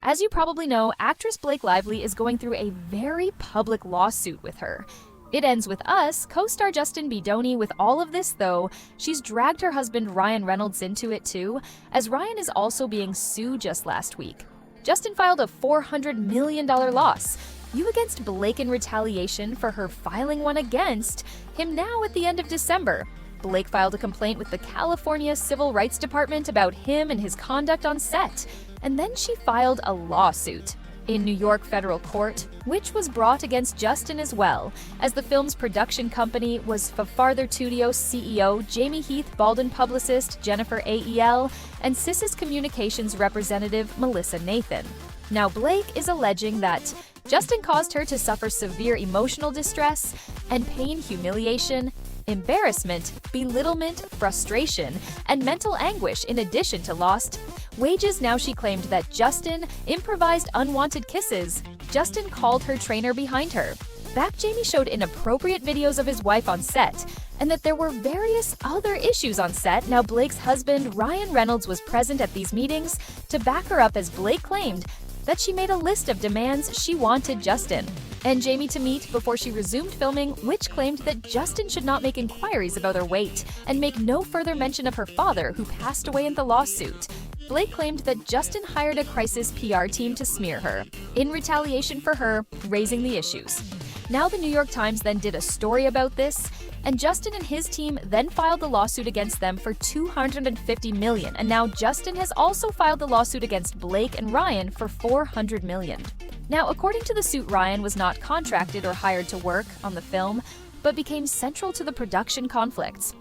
As you probably know, actress Blake Lively is going through a very public lawsuit with her. It ends with Us co-star Justin Baldoni. With all of this, though, she's dragged her husband Ryan Reynolds into it too, as Ryan is also being sued just last week. Justin filed a $400 million loss, against Blake in retaliation for her filing one against him now at the end of December. Blake filed a complaint with the California Civil Rights Department about him and his conduct on set, and then she filed a lawsuit in New York federal court, which was brought against Justin as well, as the film's production company was Farther Studios CEO Jamie Heath, Baldoni publicist Jennifer Ael, and CIS's communications representative Melissa Nathan. Now Blake is alleging that Justin caused her to suffer severe emotional distress and pain, humiliation, embarrassment, belittlement, frustration, and mental anguish in addition to lost wages. Now she claimed that Justin improvised unwanted kisses. Justin called her trainer behind her. Back Jamie showed inappropriate videos of his wife on set, and that there were various other issues on set. Now Blake's husband Ryan Reynolds was present at these meetings to back her up, as Blake claimed that she made a list of demands she wanted Justin and Jamie to meet before she resumed filming, which claimed that Justin should not make inquiries about her weight and make no further mention of her father, who passed away in the lawsuit. Blake claimed that Justin hired a crisis PR team to smear her, in retaliation for her raising the issues. Now the New York Times then did a story about this, and Justin and his team then filed the lawsuit against them for $250 million, and now Justin has also filed the lawsuit against Blake and Ryan for $400 million. Now, according to the suit, Ryan was not contracted or hired to work on the film, but became central to the production conflicts.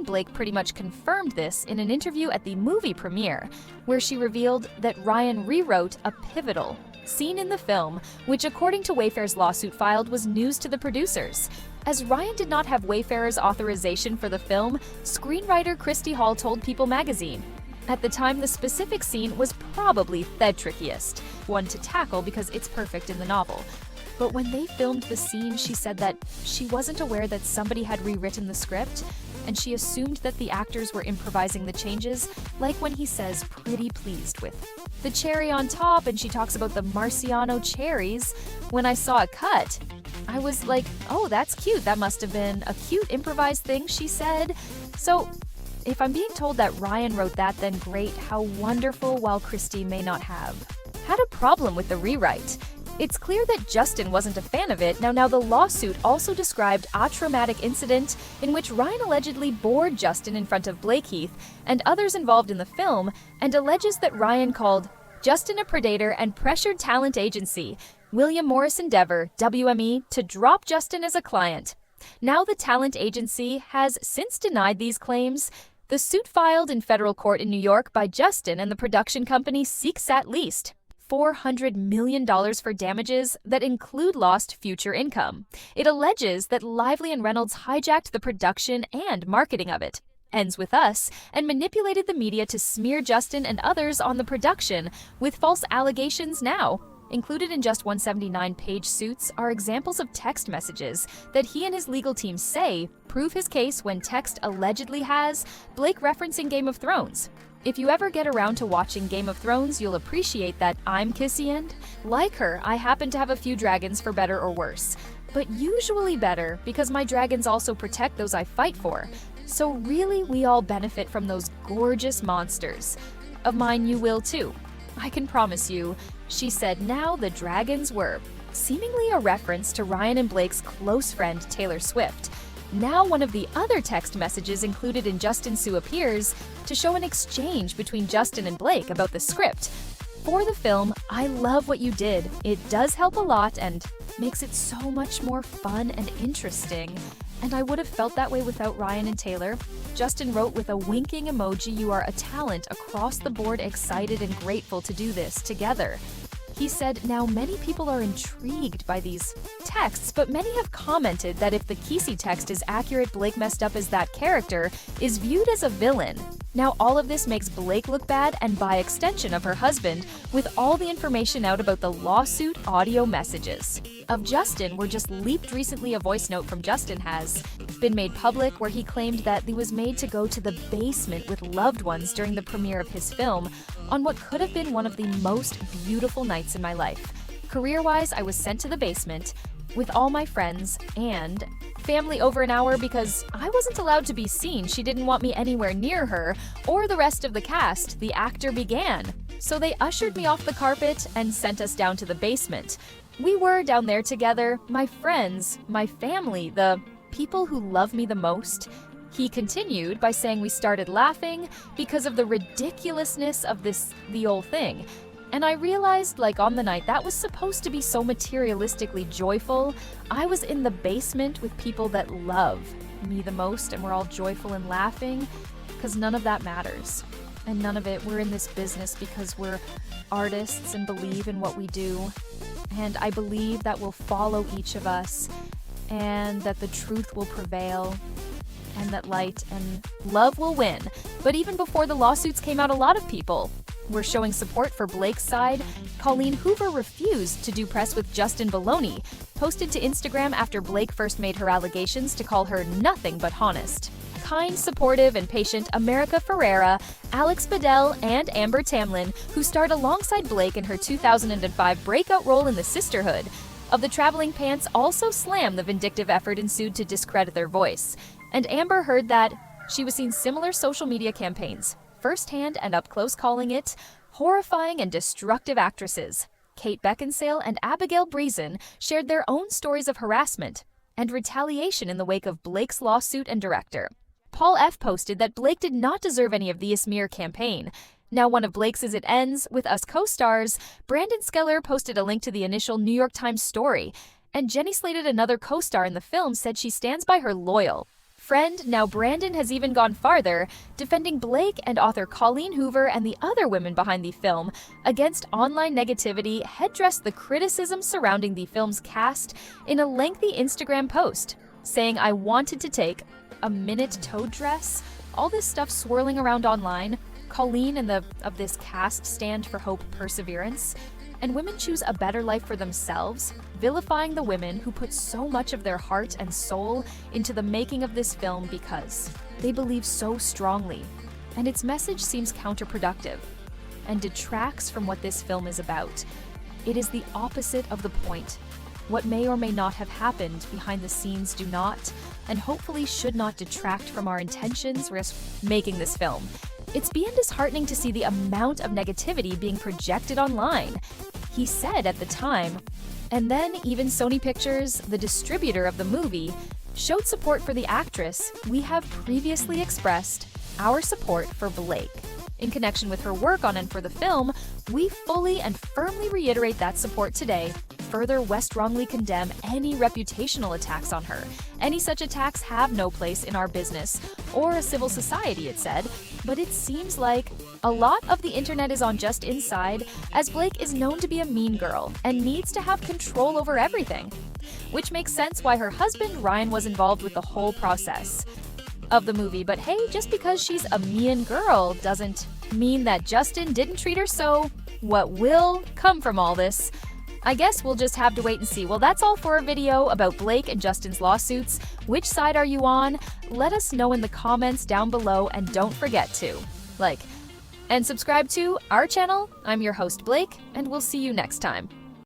Blake pretty much confirmed this in an interview at the movie premiere, where she revealed that Ryan rewrote a pivotal scene in the film, which according to Wayfair's lawsuit filed was news to the producers. As Ryan did not have Wayfair's authorization for the film, screenwriter Christy Hall told People magazine, "At the time, the specific scene was probably the trickiest one to tackle because it's perfect in the novel. But when they filmed the scene, she said that she wasn't aware that somebody had rewritten the script, and she assumed that the actors were improvising the changes, like when he says pretty pleased with the cherry on top, and she talks about the Marciano cherries. When I saw a cut, I was like, oh, that's cute. That must have been a cute improvised thing," she said. So if I'm being told that Ryan wrote that, then great, how wonderful, while Christy may not have had a problem with the rewrite. It's clear that Justin wasn't a fan of it. Now the lawsuit also described a traumatic incident in which Ryan allegedly bored Justin in front of Blake Heath and others involved in the film, and alleges that Ryan called Justin a predator and pressured talent agency William Morris Endeavor, WME, to drop Justin as a client. Now the talent agency has since denied these claims. The suit filed in federal court in New York by Justin and the production company seeks at least $400 million for damages that include lost future income. It alleges that Lively and Reynolds hijacked the production and marketing of it. Ends with Us, and manipulated the media to smear Justin and others on the production with false allegations. Now included in just 179-page suits are examples of text messages that he and his legal team say prove his case, when text allegedly has Blake referencing Game of Thrones. If you ever get around to watching Game of Thrones, you'll appreciate that I'm Kissy, and like her, I happen to have a few dragons, for better or worse. But usually better, because my dragons also protect those I fight for. So really, we all benefit from those gorgeous monsters. Of mine you will too, I can promise you," she said. Now the dragons were seemingly a reference to Ryan and Blake's close friend Taylor Swift. Now one of the other text messages included in Justin's suit appears to show an exchange between Justin and Blake about the script for the film. "I love what you did. It does help a lot and makes it so much more fun and interesting. And I would have felt that way without Ryan and Taylor." Justin wrote with a winking emoji, "You are a talent across the board, excited and grateful to do this together." He said, now many people are intrigued by these texts, but many have commented that if the Kesey text is accurate, Blake messed up as that character is viewed as a villain. Now all of this makes Blake look bad, and by extension of her husband, with all the information out about the lawsuit. Audio messages of Justin were just leaked recently. A voice note from Justin has been made public where he claimed that he was made to go to the basement with loved ones during the premiere of his film. on what could have been one of the most beautiful nights in my life. Career-wise, I was sent to the basement with all my friends and family over an hour because I wasn't allowed to be seen. She didn't want me anywhere near her or the rest of the cast. The actor began. So they ushered me off the carpet and sent us down to the basement. We were down there together, my friends, my family, the people who love me the most. He continued by saying we started laughing because of the ridiculousness of the whole thing. And I realized, like on the night that was supposed to be so materialistically joyful, I was in the basement with people that love me the most and we're all joyful and laughing because none of that matters. And none of it, we're in this business because we're artists and believe in what we do. And I believe that will follow each of us and that the truth will prevail and that light and love will win. But even before the lawsuits came out, a lot of people were showing support for Blake's side. Colleen Hoover refused to do press with Justin Baldoni, posted to Instagram after Blake first made her allegations to call her nothing but honest. Kind, supportive, and patient America Ferrera, Alex Bedell, and Amber Tamlin, who starred alongside Blake in her 2005 breakout role in The Sisterhood of the Traveling Pants, also slammed the vindictive effort ensued to discredit their voice. And Amber heard that she was seeing similar social media campaigns, firsthand and up close, calling it horrifying and destructive actresses. Kate Beckinsale and Abigail Breezen shared their own stories of harassment and retaliation in the wake of Blake's lawsuit and director. Paul F. posted that Blake did not deserve any of the smear campaign. Now one of Blake's As It Ends With Us co-stars, Brandon Skeller, posted a link to the initial New York Times story, and Jenny Slated, another co-star in the film, said she stands by her loyal friend. Now Brandon has even gone farther, defending Blake and author Colleen Hoover and the other women behind the film against online negativity, headdressed the criticism surrounding the film's cast in a lengthy Instagram post, saying, "I wanted to take a minute toad dress." All this stuff swirling around online. Colleen and of this cast stand for hope, perseverance, and women choose a better life for themselves, vilifying the women who put so much of their heart and soul into the making of this film because they believe so strongly. And its message seems counterproductive and detracts from what this film is about. It is the opposite of the point. What may or may not have happened behind the scenes do not, and hopefully should not, detract from our intentions risk making this film. It's beyond disheartening to see the amount of negativity being projected online, he said at the time. And then even Sony Pictures, the distributor of the movie, showed support for the actress. "We have previously expressed our support for Blake. In connection with her work on and for the film, we fully and firmly reiterate that support today. Further, we strongly condemn any reputational attacks on her. Any such attacks have no place in our business or a civil society," it said. But it seems like a lot of the internet is on just inside, as Blake is known to be a mean girl and needs to have control over everything. Which makes sense why her husband Ryan was involved with the whole process of the movie. But hey, just because she's a mean girl doesn't mean that Justin didn't treat her so. What will come from all this? I guess we'll just have to wait and see. Well, that's all for our video about Blake and Justin's lawsuits. Which side are you on? Let us know in the comments down below, and don't forget to like and subscribe to our channel. I'm your host, Blake, and we'll see you next time.